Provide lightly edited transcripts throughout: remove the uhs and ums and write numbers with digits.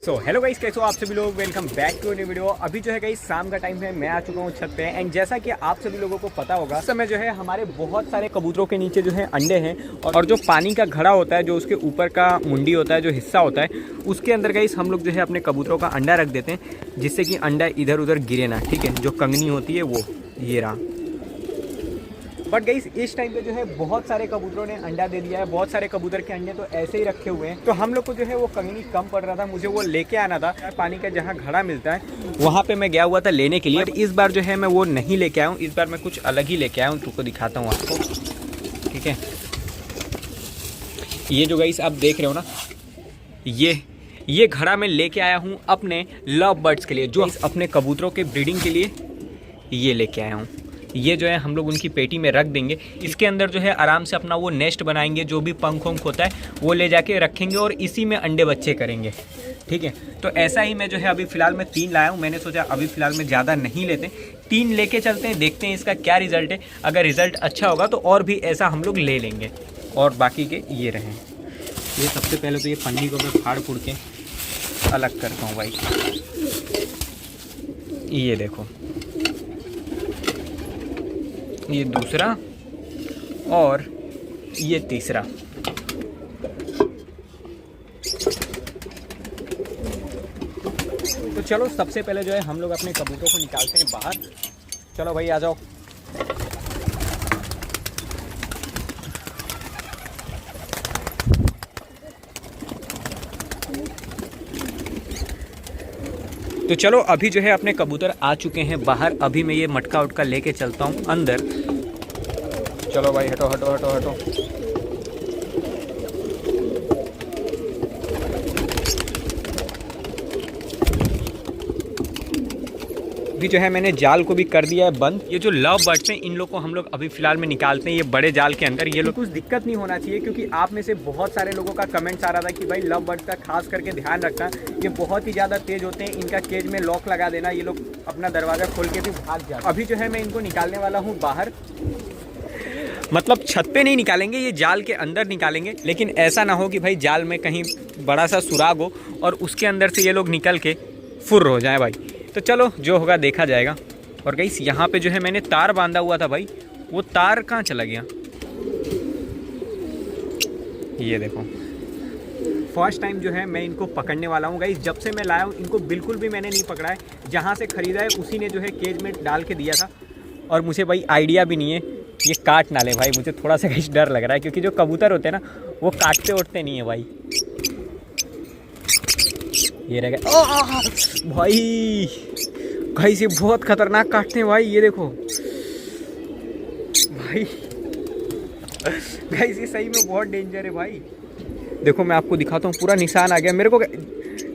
Hello guys, कैसे हो आप सभी लोग। Welcome back to new video. अभी जो है गाइस शाम का टाइम है, मैं आ चुका हूँ छत पे। एंड जैसा कि आप सभी लोगों को पता होगा, इस समय जो है हमारे बहुत सारे कबूतरों के नीचे जो है अंडे हैं। और जो पानी का घड़ा होता है, जो उसके ऊपर का मुंडी होता है, जो हिस्सा होता है, उसके अंदर गाइस हम लोग जो है अपने कबूतरों का अंडा रख देते हैं, जिससे कि अंडा इधर उधर गिरे ना। ठीक है, जो कंगनी होती है वो ये रहा। बट गाइस इस टाइम पे जो है बहुत सारे कबूतरों ने अंडा दे दिया है। बहुत सारे कबूतर के अंडे तो ऐसे ही रखे हुए हैं। तो हम लोग को जो है वो कंगनी कम पड़ रहा था, मुझे वो लेके आना था। पानी का जहाँ घड़ा मिलता है वहाँ पे मैं गया हुआ था लेने के लिए। बट इस बार जो है मैं वो नहीं लेके आया हूँ। इस बार मैं कुछ अलग ही लेके आया हूँ, तुमको दिखाता हूँ आपको। ठीक है, ये जो गाइस आप देख रहे हो ना, ये घड़ा मैं लेके आया हूँ अपने लव बर्ड्स के लिए, जो अपने कबूतरों के ब्रीडिंग के लिए ये लेके आया हूँ। ये जो है हम लोग उनकी पेटी में रख देंगे। इसके अंदर जो है आराम से अपना वो नेस्ट बनाएंगे, जो भी पंख वंख होता है वो ले जाके रखेंगे और इसी में अंडे बच्चे करेंगे। ठीक है, तो ऐसा ही मैं जो है अभी फ़िलहाल मैं 3 लाया हूँ। मैंने सोचा अभी फ़िलहाल में ज़्यादा नहीं लेते, 3 लेके चलते हैं, देखते हैं इसका क्या रिज़ल्ट है। अगर रिज़ल्ट अच्छा होगा तो और भी ऐसा हम लोग ले लेंगे। और बाकी के ये रहें। ये सबसे पहले तो ये पन्नी को मैं फाड़ फूड़ के अलग करता हूँ भाई। ये देखो, ये दूसरा और ये तीसरा। तो चलो सबसे पहले जो है हम लोग अपने कबूतरों को निकालते हैं बाहर। चलो भाई आ जाओ। तो चलो अभी जो है अपने कबूतर आ चुके हैं बाहर। अभी मैं ये मटका उटका लेके चलता हूँ अंदर। चलो भाई हटो हटो हटो हटो। अभी जो है मैंने जाल को भी कर दिया है बंद। ये जो लव बर्ड्स हैं इन लोग को हम लोग अभी फिलहाल में निकालते हैं ये बड़े जाल के अंदर। ये लोग कुछ दिक्कत नहीं होना चाहिए, क्योंकि आप में से बहुत सारे लोगों का कमेंट्स आ रहा था कि भाई लव बर्ड्स का खास करके ध्यान रखना, ये बहुत ही ज़्यादा तेज होते हैं, इनका केज में लॉक लगा देना, ये लोग अपना दरवाज़ा खोल के भी भाग जाते। अभी जो है मैं इनको निकालने वाला हूँ बाहर। मतलब छत पे नहीं निकालेंगे, ये जाल के अंदर निकालेंगे। लेकिन ऐसा ना हो कि भाई जाल में कहीं बड़ा सा सुराग हो और उसके अंदर से ये लोग निकल के फुर्र हो जाए भाई। तो चलो जो होगा देखा जाएगा। और गाइस यहाँ पे जो है मैंने तार बांधा हुआ था भाई, वो तार कहाँ चला गया? ये देखो, फर्स्ट टाइम जो है मैं इनको पकड़ने वाला हूँ गाइस। जब से मैं लाया हूँ इनको बिल्कुल भी मैंने नहीं पकड़ा है। जहाँ से ख़रीदा है उसी ने जो है केज में डाल के दिया था। और मुझे भाई आइडिया भी नहीं है ये काट ना ले भाई। मुझे थोड़ा सा गाइस डर लग रहा है, क्योंकि जो कबूतर होते हैं ना वो काटते उठते नहीं है भाई। ये रह गया भाई। गाइस ये बहुत खतरनाक काटते हैं भाई, ये देखो भाई। गाइस ये सही में बहुत डेंजर है भाई। देखो मैं आपको दिखाता हूँ, पूरा निशान आ गया मेरे को।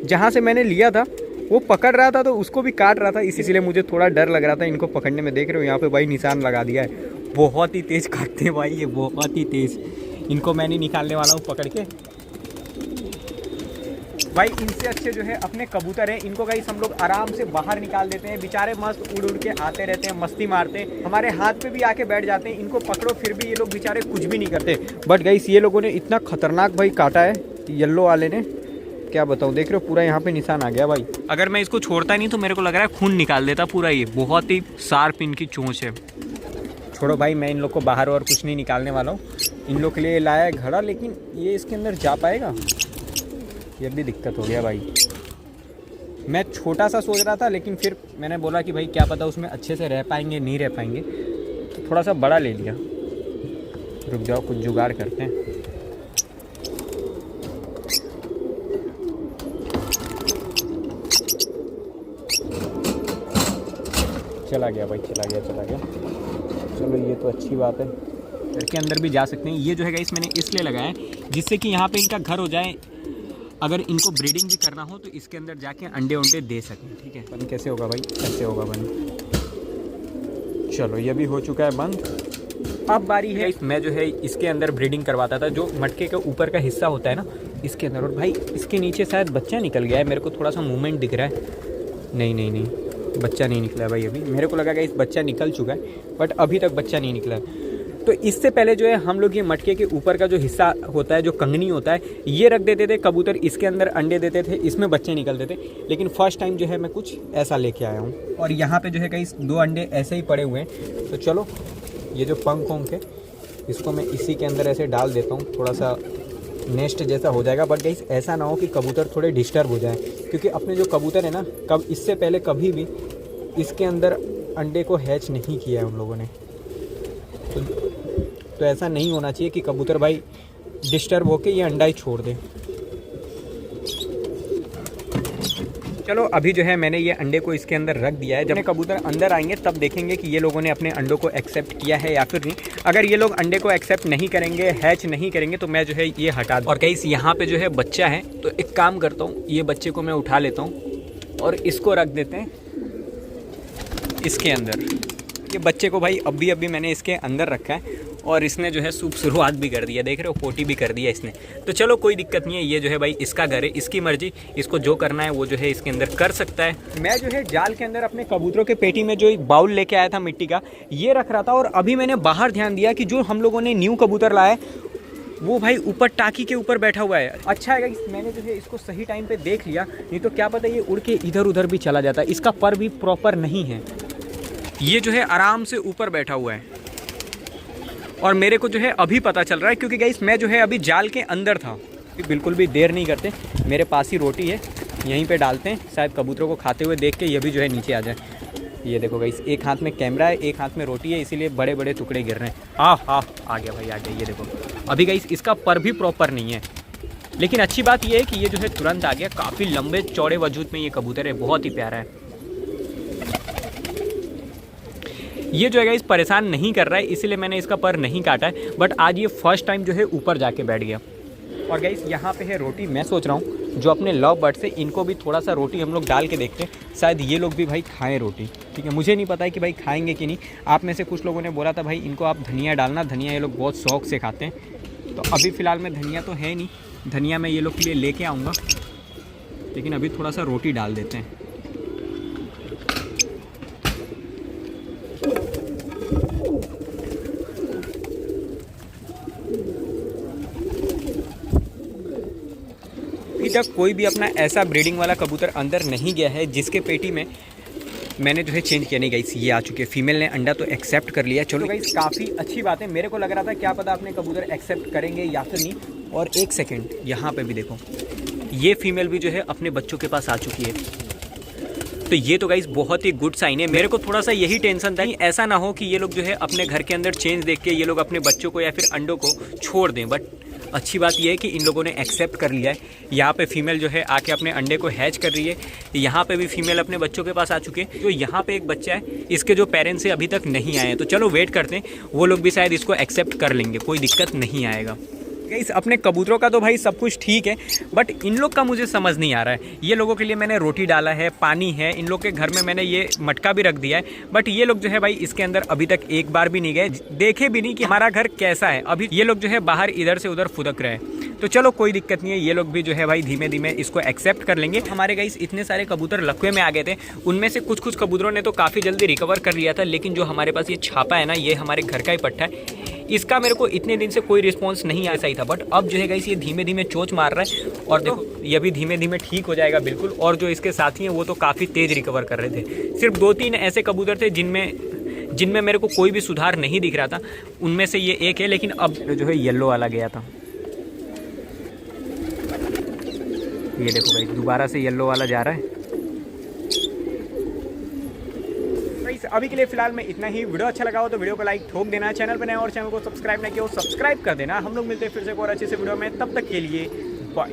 जहाँ से मैंने लिया था वो पकड़ रहा था तो उसको भी काट रहा था, इसीलिए मुझे थोड़ा डर लग रहा था इनको पकड़ने में। देख रहे हो यहाँ पे भाई निशान लगा दिया है। बहुत ही तेज़ काटते हैं भाई ये, बहुत ही तेज़। इनको मैं नहीं निकालने वाला हूँ पकड़ के भाई। इनसे अच्छे जो है अपने कबूतर हैं, इनको गाइस हम लोग आराम से बाहर निकाल देते हैं। बेचारे मस्त उड़ उड़ के आते रहते हैं, मस्ती मारते हैं, हमारे हाथ पे भी आके बैठ जाते हैं। इनको पकड़ो फिर भी ये लोग बेचारे कुछ भी नहीं करते। बट गाइस ये लोगों ने इतना खतरनाक भाई काटा है, येलो वाले ने, क्या बताऊँ। देख रहे हो पूरा यहाँ पे निशान आ गया भाई। अगर मैं इसको छोड़ता नहीं तो मेरे को लग रहा है खून निकाल देता पूरा। ये बहुत ही शार्प इनकी चोंच है। छोड़ो भाई, मैं इन लोग को बाहर और कुछ नहीं निकालने वाला हूँ। इन लोग के लिए लाया है घड़ा, लेकिन ये इसके अंदर जा पाएगा? ये भी दिक्कत हो गया भाई। मैं छोटा सा सोच रहा था, लेकिन फिर मैंने बोला कि भाई क्या पता उसमें अच्छे से रह पाएंगे नहीं रह पाएंगे, तो थोड़ा सा बड़ा ले लिया। रुक जाओ, कुछ जुगाड़ करते हैं। चला गया भाई, चला गया चला गया। चलो ये तो अच्छी बात है, घर के अंदर भी जा सकते हैं। ये जो है गाइस मैंने इसलिए लगाया है जिससे कि यहाँ पे इनका घर हो जाए। अगर इनको ब्रीडिंग भी करना हो तो इसके अंदर जाके अंडे उंडे दे सकें। ठीक है, बंद कैसे होगा भाई? कैसे होगा बंद? चलो ये भी हो चुका है बंद। अब बारी है, मैं जो है इसके अंदर ब्रीडिंग करवाता था, जो मटके के ऊपर का हिस्सा होता है ना इसके अंदर। और भाई इसके नीचे शायद बच्चा निकल गया है, मेरे को थोड़ा सा मूवमेंट दिख रहा है। नहीं नहीं नहीं, बच्चा नहीं निकला भाई अभी। मेरे को लगा कि इस बच्चा निकल चुका है, बट अभी तक बच्चा नहीं निकला है। तो इससे पहले जो है हम लोग ये मटके के ऊपर का जो हिस्सा होता है, जो कंगनी होता है, ये रख देते थे। कबूतर इसके अंदर अंडे देते थे, इसमें बच्चे निकलते थे। लेकिन फर्स्ट टाइम जो है मैं कुछ ऐसा लेके आया हूँ। और यहाँ पे जो है कई 2 अंडे ऐसे ही पड़े हुए हैं। तो चलो ये जो पंख वंख है इसको मैं इसी के अंदर ऐसे डाल देता हूँ, थोड़ा सा नेस्ट जैसा हो जाएगा। बट गाइस ऐसा ना हो कि कबूतर थोड़े डिस्टर्ब हो जाए, क्योंकि अपने जो कबूतर है ना, इससे पहले कभी भी इसके अंदर अंडे को हैच नहीं किया है उन लोगों ने। तो ऐसा नहीं होना चाहिए कि कबूतर भाई डिस्टर्ब होके ये अंडा ही छोड़ दे। चलो अभी जो है मैंने ये अंडे को इसके अंदर रख दिया है। जब कबूतर अंदर आएंगे तब देखेंगे कि ये लोगों ने अपने अंडों को एक्सेप्ट किया है या फिर नहीं। अगर ये लोग अंडे को एक्सेप्ट नहीं करेंगे, हैच नहीं करेंगे, तो मैं जो है ये हटा दूँ। और कहीं यहाँ पे जो है बच्चा है, तो एक काम करता हूँ, ये बच्चे को मैं उठा लेता हूँ और इसको रख देते हैं इसके अंदर। ये बच्चे को भाई अभी मैंने इसके अंदर रखा है और इसने जो है शुरुआत भी कर दिया, देख रहे हो, पोटी भी कर दिया इसने। तो चलो कोई दिक्कत नहीं है, ये जो है भाई इसका घर है, इसकी मर्जी, इसको जो करना है वो जो है इसके अंदर कर सकता है। मैं जो है जाल के अंदर अपने कबूतरों के पेटी में जो एक बाउल लेके आया था मिट्टी का, ये रख रहा था। और अभी मैंने बाहर ध्यान दिया कि जो हम लोगों ने न्यू कबूतर लाया है वो भाई ऊपर टाकी के ऊपर बैठा हुआ है। अच्छा है कि मैंने जो है इसको सही टाइम पे देख लिया, नहीं तो क्या पता ये उड़ के इधर उधर भी चला जाता है। इसका पर भी प्रॉपर नहीं है, ये जो है आराम से ऊपर बैठा हुआ है। और मेरे को जो है अभी पता चल रहा है, क्योंकि गाइस मैं जो है अभी जाल के अंदर था। बिल्कुल भी देर नहीं करते, मेरे पास ही रोटी है, यहीं पे डालते हैं। शायद कबूतरों को खाते हुए देख के ये भी जो है नीचे आ जाए। ये देखो गाइस, एक हाथ में कैमरा है, एक हाथ में रोटी है, इसीलिए बड़े बड़े टुकड़े गिर रहे हैं। आ गया भाई, आ गया। ये देखो अभी गाइस इसका पर भी प्रॉपर नहीं है, लेकिन अच्छी बात ये है कि ये जो है तुरंत आ गया। काफ़ी लंबे चौड़े वजूद में ये कबूतर है, बहुत ही प्यारा है। ये जो है गाइस परेशान नहीं कर रहा है, इसीलिए मैंने इसका पर नहीं काटा है। बट आज ये फर्स्ट टाइम जो है ऊपर जाके बैठ गया। और गाइस यहाँ पे है रोटी। मैं सोच रहा हूँ जो अपने लव बर्ड से, इनको भी थोड़ा सा रोटी हम लोग डाल के देखते हैं, शायद ये लोग भी भाई खाएं रोटी। ठीक है, मुझे नहीं पता है कि भाई खाएंगे कि नहीं। आप में से कुछ लोगों ने बोला था भाई इनको आप धनिया डालना, धनिया ये लोग बहुत शौक से खाते हैं। तो अभी फ़िलहाल में धनिया तो है नहीं, धनिया मैं ये लोग के लिए लेके आऊँगा, लेकिन अभी थोड़ा सा रोटी डाल देते हैं। अभी तक कोई भी अपना ऐसा ब्रीडिंग वाला कबूतर अंदर नहीं गया है जिसके पेटी में मैंने जो है चेंज किया नहीं। गाइस ये आ चुके हैं, फीमेल ने अंडा तो एक्सेप्ट कर लिया। चलो गाइस काफ़ी अच्छी बात है। मेरे को लग रहा था क्या पता अपने कबूतर एक्सेप्ट करेंगे या फिर नहीं। और एक सेकेंड, यहाँ पे भी देखो, ये फीमेल भी जो है अपने बच्चों के पास आ चुकी है। तो ये तो गाइस बहुत ही गुड साइन है। मेरे को थोड़ा सा यही टेंशन था कि ऐसा ना हो कि ये लोग जो है अपने घर के अंदर चेंज देख के ये लोग अपने बच्चों को या फिर अंडों को छोड़ दें। बट अच्छी बात यह है कि इन लोगों ने एक्सेप्ट कर लिया है। यहाँ पे फीमेल जो है आके अपने अंडे को हैच कर रही है। यहाँ पे भी फीमेल अपने बच्चों के पास आ चुके हैं। जो यहाँ पे एक बच्चा है, इसके जो पेरेंट्स से अभी तक नहीं आए हैं। तो चलो वेट करते हैं, वो लोग भी शायद इसको एक्सेप्ट कर लेंगे, कोई दिक्कत नहीं आएगा। गाइस अपने कबूतरों का तो भाई सब कुछ ठीक है, बट इन लोग का मुझे समझ नहीं आ रहा है। ये लोगों के लिए मैंने रोटी डाला है, पानी है, इन लोग के घर में मैंने ये मटका भी रख दिया है, बट ये लोग जो है भाई इसके अंदर अभी तक एक बार भी नहीं गए, देखे भी नहीं कि हमारा घर कैसा है। अभी ये लोग जो है बाहर इधर से उधर फुदक रहे हैं। तो चलो कोई दिक्कत नहीं है, ये लोग भी जो है भाई धीमे धीमे इसको एक्सेप्ट कर लेंगे। हमारे गाइस इतने सारे कबूतर लकवे में आ गए थे, उनमें से कुछ कबूतरों ने तो काफ़ी जल्दी रिकवर कर लिया था। लेकिन जो हमारे पास ये छापा है ना, ये हमारे घर का ही पट्टा है, इसका मेरे को इतने दिन से कोई रिस्पांस नहीं ऐसा ही था। बट अब जो है गाइस ये धीमे धीमे चोंच मार रहा है, और देखो ये भी धीमे धीमे ठीक हो जाएगा बिल्कुल। और जो इसके साथी हैं वो तो काफ़ी तेज़ रिकवर कर रहे थे। सिर्फ 2-3 ऐसे कबूतर थे जिनमें मेरे को कोई भी सुधार नहीं दिख रहा था, उनमें से ये एक है। लेकिन अब जो है येलो वाला गया था, ये देखो भाई दोबारा से येलो वाला जा रहा है। अभी के लिए फिलहाल में इतना ही। वीडियो अच्छा लगा हो तो वीडियो को लाइक ठोक देना, चैनल पर नए और चैनल को सब्सक्राइब नहीं किया हो सब्सक्राइब कर देना। हम लोग मिलते हैं फिर से एक और अच्छे से वीडियो में, तब तक के लिए बाय।